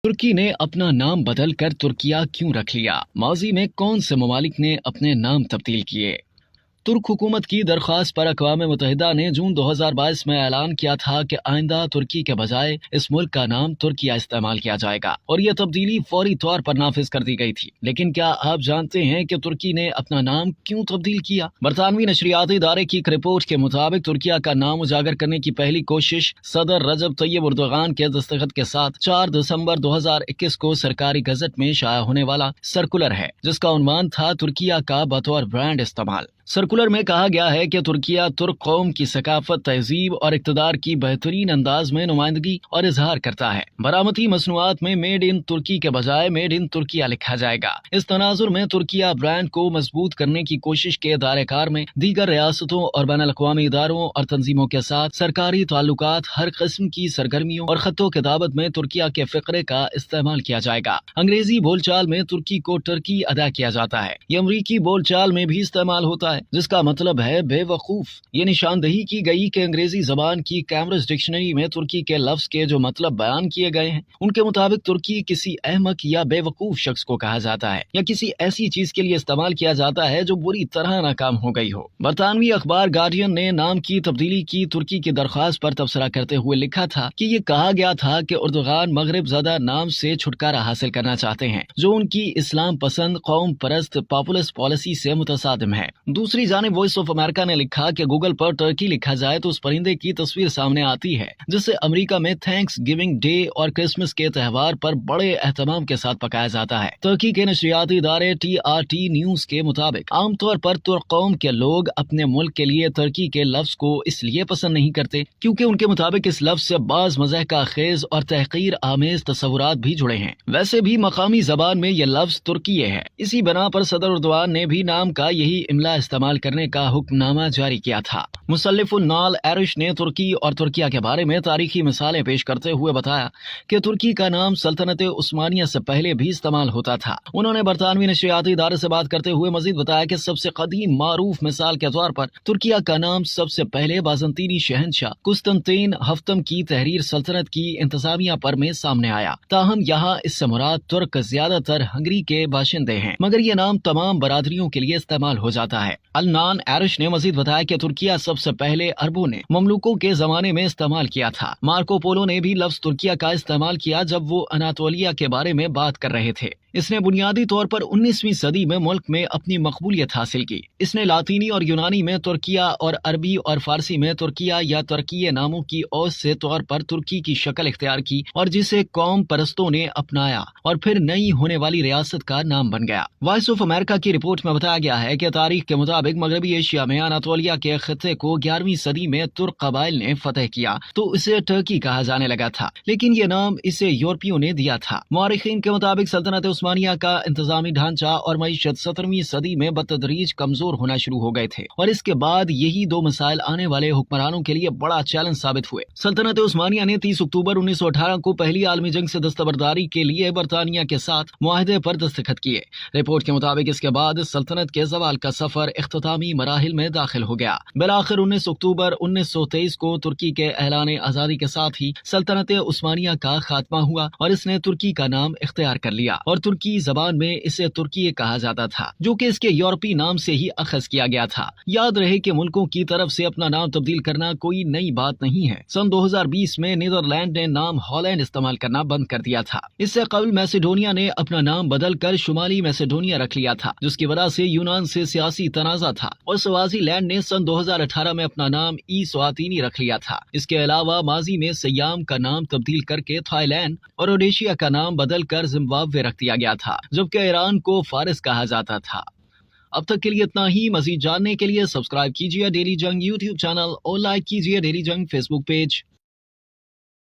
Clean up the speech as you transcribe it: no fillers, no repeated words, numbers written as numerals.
तुर्की ने अपना नाम बदल कर तुर्किया क्यों रख लिया? माजी में कौन से ममालिक ने अपने नाम तब्दील किए? तुर्क हुकूमत की दरख्वास्त पर अक़वाम मुत्तहिदा ने जून 2022 में ऐलान किया था कि आइंदा तुर्की के बजाय इस मुल्क का नाम तुर्किया इस्तेमाल किया जाएगा और यह तब्दीली फौरी तौर पर नाफिज कर दी गई थी। लेकिन क्या आप जानते हैं कि तुर्की ने अपना नाम क्यों तब्दील किया? बरतानवी नशरियाती इदारे की एक रिपोर्ट के मुताबिक तुर्किया का नाम उजागर करने की पहली कोशिश सदर रजब तैयब उर्दुगान के दस्तखत के साथ 4 दिसंबर 2021 को सरकारी गजट में शाया होने वाला सर्कुलर है, जिसका उन्वान था तुर्किया का बतौर ब्रांड इस्तेमाल। सर्कुलर में कहा गया है कि तुर्किया तुर्क कौम की सकाफत, तहजीब और इक़्तिदार की बेहतरीन अंदाज में नुमाइंदगी और इजहार करता है। बरामदी मसनूआत में मेड इन तुर्की के बजाय मेड इन तुर्किया लिखा जाएगा। इस तनाजुर में तुर्किया ब्रांड को मजबूत करने की कोशिश के दायरेकार में दीगर रियासतों और बैनुल अक़वामी इदारों और तंजीमों के साथ सरकारी ताल्लुकात, हर किस्म की सरगर्मियों और खतों के दावत में तुर्किया के फिक्रे का इस्तेमाल किया जाएगा। अंग्रेजी बोलचाल में तुर्की को टर्की अदा किया जाता है। ये अमरीकी बोलचाल में भी इस्तेमाल होता है, जिसका मतलब है बेवकूफ। ये निशानदही की गई कि अंग्रेजी जबान की कैम्ब्रिज डिक्शनरी में तुर्की के लफ्ज के जो मतलब बयान किए गए हैं, उनके मुताबिक तुर्की किसी अहमक या बेवकूफ शख्स को कहा जाता है या किसी ऐसी चीज के लिए इस्तेमाल किया जाता है जो बुरी तरह नाकाम हो गई हो। बरतानवी अखबार गार्डियन ने नाम की तब्दीली की तुर्की की दरख्वास्त पर तबसरा करते हुए लिखा था कि ये कहा गया था कि उर्दुगान मगरिब ज़दा नाम से छुटकारा हासिल करना चाहते हैं, जो उनकी इस्लाम पसंद, कौम परस्त पॉपुलिस्ट पॉलिसी से मुतसादिम है। दूसरी जानिब वॉइस ऑफ अमेरिका ने लिखा कि गूगल पर टर्की लिखा जाए तो उस परिंदे की तस्वीर सामने आती है जिसे अमेरिका में थैंक्स गिविंग डे और क्रिसमस के त्यौहार पर बड़े एहतमाम के साथ पकाया जाता है। टर्की के नशरियाती इदारे TRT न्यूज के मुताबिक आमतौर पर तुर्क कौम के लोग अपने मुल्क के लिए तुर्की के लफ्ज को इसलिए पसंद नहीं करते क्योंकि उनके मुताबिक इस लफ्ज से बाज मज़ह का खेज और तहकीर आमेज तस्वुरात भी जुड़े हैं। वैसे भी मकामी जबान में यह लफ्ज तुर्की है। इसी बना पर सदर उर्दवान ने भी नाम का यही इमला इस्तेमाल करने का हुक्मनामा जारी किया था। मुसल्लिफुल नाल एरिश ने तुर्की और तुर्किया के बारे में तारीखी मिसालें पेश करते हुए बताया कि तुर्की का नाम सल्तनत उस्मानिया से पहले भी इस्तेमाल होता था। उन्होंने बरतानवी नशरियाती इदारे से बात करते हुए मजीद बताया कि सबसे कदीम मारूफ मिसाल के तौर पर तुर्किया का नाम सबसे पहले बाज़ंतीनी शहंशाह कुस्तुंतीन हफ्तम की तहरीर सल्तनत की इंतजामिया पर में सामने आया। ताहम यहाँ इससे मुराद तुर्क ज्यादातर हंगरी के बाशिंदे हैं, मगर ये नाम तमाम बरादरियों के लिए इस्तेमाल हो जाता है। अल-नान एरिश ने मजीद बताया कि तुर्किया सबसे पहले अरबों ने ममलूकों के जमाने में इस्तेमाल किया था। मार्को पोलो ने भी लफ्ज तुर्किया का इस्तेमाल किया जब वो अनातोलिया के बारे में बात कर रहे थे। इसने बुनियादी तौर पर 19वीं सदी में मुल्क में अपनी मकबूलियत हासिल की। इसने लातीनी और यूनानी में तुर्किया और अरबी और फारसी में तुर्किया या तुर्कीय नामों की औस से तौर पर तुर्की की शक्ल इख्तियार की और जिसे कौम परस्तों ने अपनाया और फिर नई होने वाली रियासत का नाम बन गया। वॉइस ऑफ अमेरिका की रिपोर्ट में बताया गया है कि तारीख के मुताबिक मगरबी एशिया में अनातोलिया के खित्ते को 11वीं सदी में तुर्क कबाइल ने फतह किया तो इसे टर्की कहा जाने लगा था, लेकिन ये नाम इसे यूरोपियों ने दिया था। मुआरिखीन के मुताबिक सल्तनत उस्मानिया का इंतजामी ढांचा और मईशत 17वीं सदी में बतदरीज कमजोर होना शुरू हो गए थे और इसके बाद यही दो मसाइल आने वाले हुक्मरानों के लिए बड़ा चैलेंज साबित हुए। सल्तनत उस्मानिया ने 30 अक्टूबर 1918 को पहली आलमी जंग से दस्तबरदारी के लिए बरतानिया के साथ मुआहदे पर दस्तखत किए। रिपोर्ट के मुताबिक इसके बाद सल्तनत के जवाल का सफर इख्तितामी मराहिल में दाखिल हो गया। बिलाखिर 19 अक्टूबर 1923 को तुर्की के ऐलान आजादी के साथ ही सल्तनत उस्मानिया का खात्मा हुआ और इसने तुर्की का नाम इख्तियार कर लिया और तुर्की जबान में इसे तुर्की कहा जाता था, जो कि इसके यूरोपीय नाम से ही अखज किया गया था। याद रहे कि मुल्कों की तरफ से अपना नाम तब्दील करना कोई नई बात नहीं है। सन 2020 में नीदरलैंड ने नाम हॉलैंड इस्तेमाल करना बंद कर दिया था। इससे कबल मैसेडोनिया ने अपना नाम बदल कर शुमाली मैसेडोनिया रख लिया था, जिसकी वजह से यूनान से सियासी तनाजा था और स्वाज़ीलैंड ने सन 2018 में अपना नाम ई स्वातिनी रख लिया था। इसके अलावा माजी में सयाम का नाम तब्दील करके थाईलैंड और रोडेशिया का नाम बदल कर जिम्बाब्वे रख दिया गया था, जबकि ईरान को फारिस कहा जाता था। अब तक के लिए इतना ही। मजीद जानने के लिए सब्सक्राइब कीजिए डेली जंग यूट्यूब चैनल और लाइक कीजिए डेली जंग फेसबुक पेज।